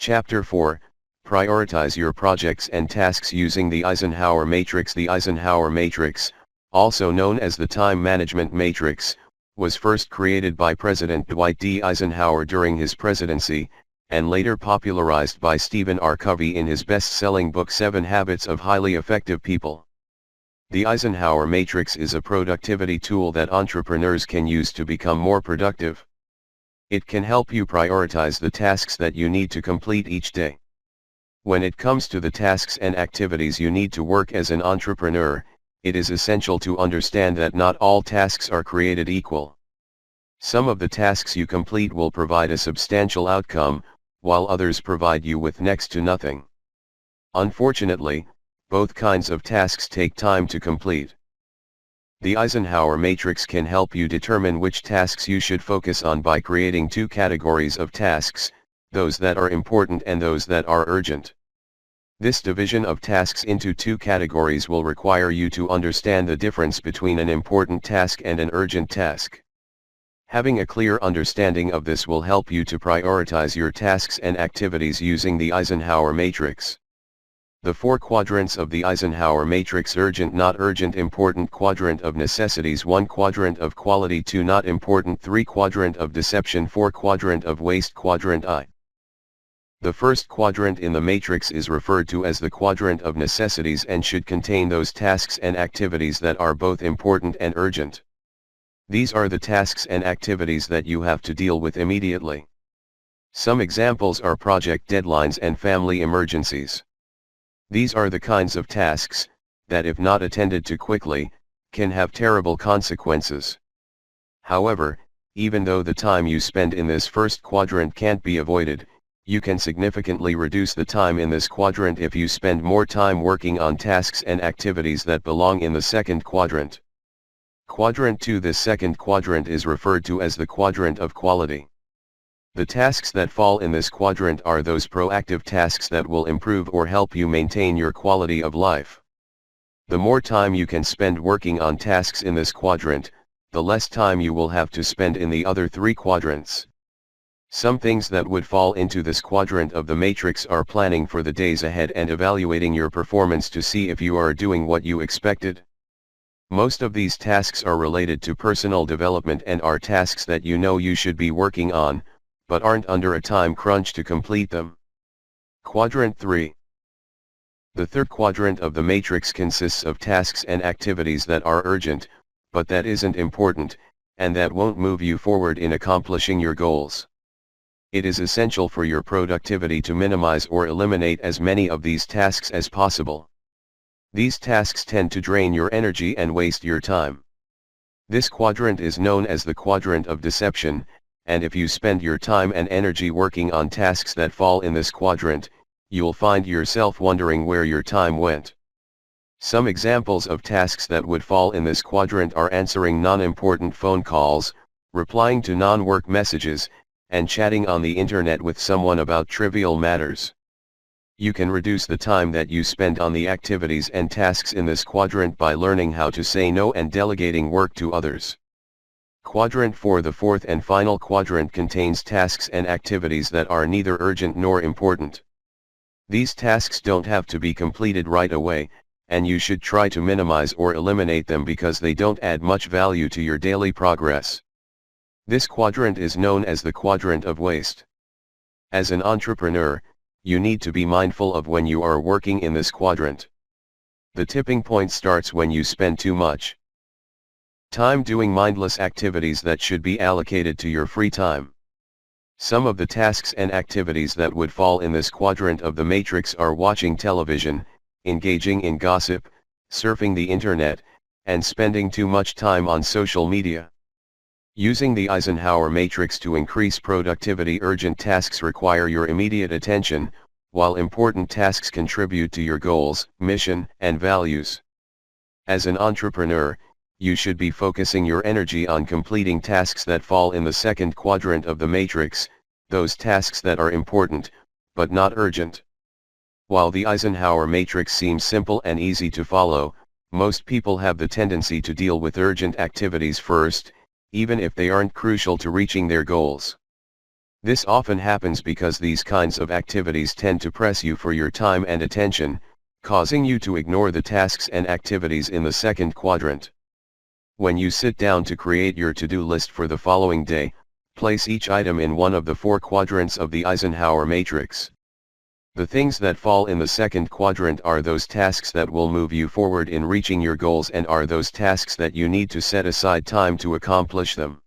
Chapter 4, Prioritize your projects and tasks using the Eisenhower matrix. The Eisenhower matrix, also known as the time management matrix, was first created by President Dwight D. Eisenhower during his presidency, and later popularized by Stephen R. Covey in his best-selling book 7 Habits of Highly Effective People. The Eisenhower matrix is a productivity tool that entrepreneurs can use to become more productive. It can help you prioritize the tasks that you need to complete each day. When it comes to the tasks and activities you need to work as an entrepreneur, it is essential to understand that not all tasks are created equal. Some of the tasks you complete will provide a substantial outcome, while others provide you with next to nothing. Unfortunately, both kinds of tasks take time to complete. The Eisenhower matrix can help you determine which tasks you should focus on by creating two categories of tasks, those that are important and those that are urgent. This division of tasks into two categories will require you to understand the difference between an important task and an urgent task. Having a clear understanding of this will help you to prioritize your tasks and activities using the Eisenhower matrix. The four quadrants of the Eisenhower matrix: urgent, not urgent; important, quadrant of necessities; 1 quadrant of quality; 2 not important; 3 quadrant of deception; 4 quadrant of waste. Quadrant I. The first quadrant in the matrix is referred to as the quadrant of necessities and should contain those tasks and activities that are both important and urgent. These are the tasks and activities that you have to deal with immediately. Some examples are project deadlines and family emergencies. These are the kinds of tasks that, if not attended to quickly, can have terrible consequences. However, even though the time you spend in this first quadrant can't be avoided, you can significantly reduce the time in this quadrant if you spend more time working on tasks and activities that belong in the second quadrant. Quadrant 2. This second quadrant is referred to as the quadrant of quality. The tasks that fall in this quadrant are those proactive tasks that will improve or help you maintain your quality of life. The more time you can spend working on tasks in this quadrant, the less time you will have to spend in the other 3 quadrants. Some things that would fall into this quadrant of the matrix are planning for the days ahead and evaluating your performance to see if you are doing what you expected. Most of these tasks are related to personal development and are tasks that you know you should be working on, but aren't under a time crunch to complete them. Quadrant 3. The third quadrant of the matrix consists of tasks and activities that are urgent, but that isn't important, and that won't move you forward in accomplishing your goals. It is essential for your productivity to minimize or eliminate as many of these tasks as possible. These tasks tend to drain your energy and waste your time. This quadrant is known as the quadrant of deception, and if you spend your time and energy working on tasks that fall in this quadrant, you'll find yourself wondering where your time went. Some examples of tasks that would fall in this quadrant are answering non-important phone calls, replying to non-work messages, and chatting on the internet with someone about trivial matters. You can reduce the time that you spend on the activities and tasks in this quadrant by learning how to say no and delegating work to others. Quadrant 4. The fourth and final quadrant contains tasks and activities that are neither urgent nor important. These tasks don't have to be completed right away, and you should try to minimize or eliminate them because they don't add much value to your daily progress. This quadrant is known as the quadrant of waste. As an entrepreneur, you need to be mindful of when you are working in this quadrant. The tipping point starts when you spend too much time doing mindless activities that should be allocated to your free time. Some of the tasks and activities that would fall in this quadrant of the matrix are watching television, engaging in gossip, surfing the internet, and spending too much time on social media. Using the Eisenhower matrix to increase productivity: urgent tasks require your immediate attention, while important tasks contribute to your goals, mission, and values. As an entrepreneur, you should be focusing your energy on completing tasks that fall in the second quadrant of the matrix, those tasks that are important, but not urgent. While the Eisenhower matrix seems simple and easy to follow, most people have the tendency to deal with urgent activities first, even if they aren't crucial to reaching their goals. This often happens because these kinds of activities tend to press you for your time and attention, causing you to ignore the tasks and activities in the second quadrant. When you sit down to create your to-do list for the following day, place each item in one of the 4 quadrants of the Eisenhower matrix. The things that fall in the second quadrant are those tasks that will move you forward in reaching your goals and are those tasks that you need to set aside time to accomplish them.